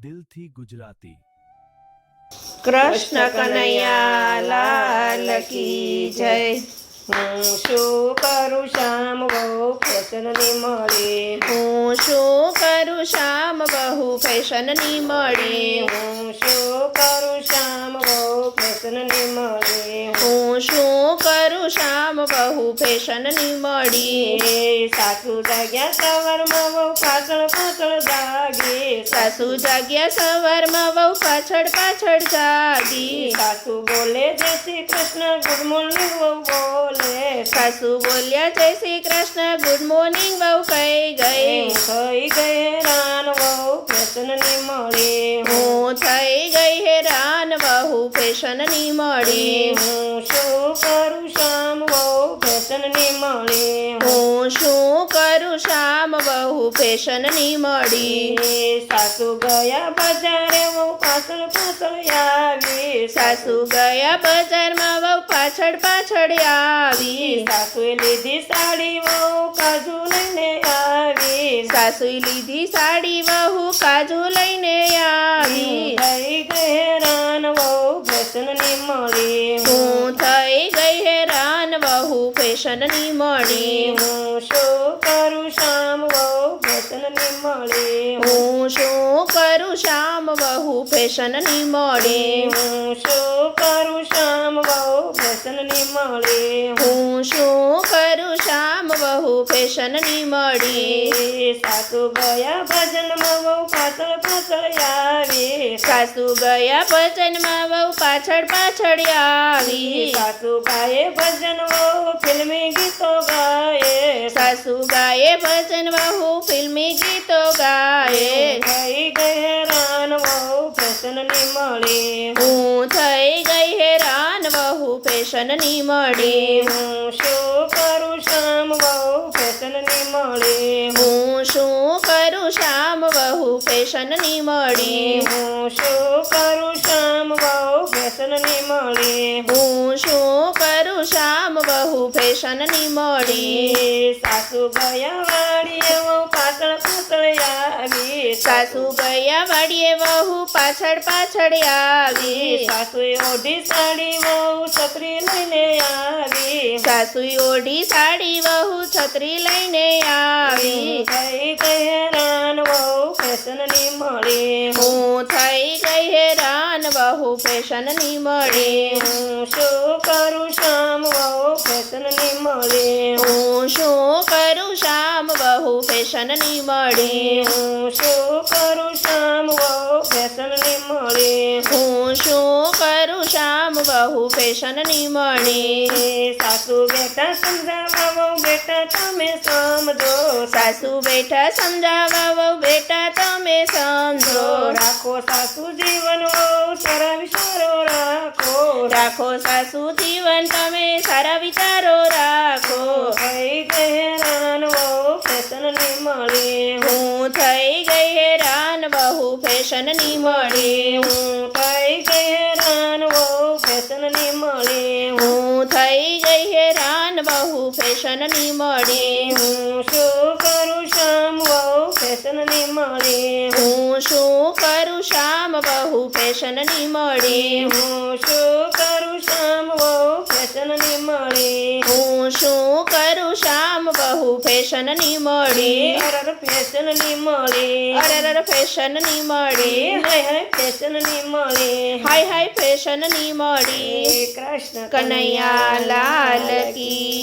દિલથી ગુજરાતી। કૃષ્ણ કનૈયા લાલ કી જય। હું શું કરું શ્યામ બહુ ફેશનની મળી। હું શું કરું શ્યામ બહુ ફેશનની મળી। હું શું કરું શ્યામ બહુ ફેશનની મળી। હું શું કરું શ્યામ બહુ ફેશનની મળી। સાસુ જાગ્યા સવારમાં બહુ પાછળ પાછળ જાગી। સાસુ જાગ્યા સવારમાં બહુ પાછળ પાછળ જાગી। સાસુ બોલે જય શ્રી કૃષ્ણ ગુડ મોર્નિંગ બહુ બોલે। સાસુ બોલ્યા જય શ્રી કૃષ્ણ ગુડ મોર્નિંગ બહુ કહી ગઈ। થઈ ગઈ હેરાન બહુ ફેશનની મળી। હું થઈ ગઈ હેરાન બહુ ફેશનની મળી। હું શું કરું શ્યામ બહુ ફેશનની મળી। હું શું કરું શ્યામ બહુ ફેશનની મળી। સાસુ ગયા બજારે બહુ પાછળ પાછળ આવી। સાસુ ગયા બજારમાં બહુ પાછળ પાછળ આવી। સાસુએ લીધી સાડી બહુ કાજુ લઈને આવી। સાસુએ લીધી સાડી બહુ કાજુ લઈને આવી। થઈ ગઈ હેરાન બહુ ફેશનની મળી। હું થઈ ગઈ હેરાન બહુ ફેશનની મળી। હું શું કરું શ્યામ બહુ ફેશનની મળી। હું શું કરું શ્યામ બહુ ફેશનની મળી। હું શું કરું શ્યામ બહુ ફેશનની મળી। હું શું કરું શ્યામ બહુ ફેશનની મળી। સાસુ ગયા ભજનમાં બહુ પાછળ પાછળ આવી। સાસુ ગયા ભજનમાં બહુ પાછળ પાછળ આવી। સાસુ ગાયે ભજન બહુ ફિલ્મી ગીતો ગાયે। સાસુ ગાયે ભજન બહુ ફિલ્મી ગીતો ગાયે। થઈ ગઈ હેરાન બહુ ફેશનની મળી। હું થઈ ગઈ હેરાન બહુ ફેશનની મળી। હું શું કરું શ્યામ બહુ ફેશનની મળી। હું શું કરું શ્યામ બહુ ફેશનની મળી। હું શું કરું શ્યામ બહુ ફેશનની મળી। હું શું કરું શ્યામ બહુ ફેશનની મળી। સાસુ ગયા વાડીએ બહુ પાછળ પાછળ આવી। સાસુ ગયા વાડીએ બહુ પાછળ પાછળ આવી। સાસુએ ઓઢી સાડી બહુ છત્રી લઈને આવી। સાસુએ ઓઢી સાડી બહુ છત્રી લઈને આવી। થઈ ગઈ હેરાન બહુ ફેશનની મળી। હું થઈ ગઈ હેરાન બહુ ફેશનની મળી। હું શું કરું શ્યામ બહુ ફેશનની મળી। હું શું કરું શ્યામ બહુ ફેશનની મળી। હું શું કરું શ્યામ બહુ ફેશનની મળી। હું શું કરું શ્યામ બહુ ફેશનની મળી। સાસુ બેટા સમજાવવા બહુ બેટા તમે સમજો। સાસુ બેઠા સમજાવવા બહુ બેટા તમે સમજો। રાખો સાસુ જીવન બહુ સારા વિચારો રાખો। રાખો સાસુ જીવન તમે સારા વિચારો રાખો। થઈ ગઈ હેરાન બહુ ફેશનની મળી। હું થઈ ગઈ હેરાન બહુ ફેશનની મળી। હું થઈ ગઈ હેરાન બહુ ફેશનની મળી। હું થઈ ગઈ હેરાન બહુ ફેશનની મળી। હું શું કરું શ્યામ બહુ ફેશનની મળી। હું શું કરું શ્યામ બહુ ફેશનની મળી। હું શું કરું શ્યામ બહુ ફેશનની મળી। હું શું કરું શ્યામ બહુ ફેશનની મળી। અરર ફેશનની મળી। અરર ફેશનની મળી। હાય હાય ફેશનની મળી। હાય હાય ફેશનની મળી। કૃષ્ણ કનૈયા લાલ કી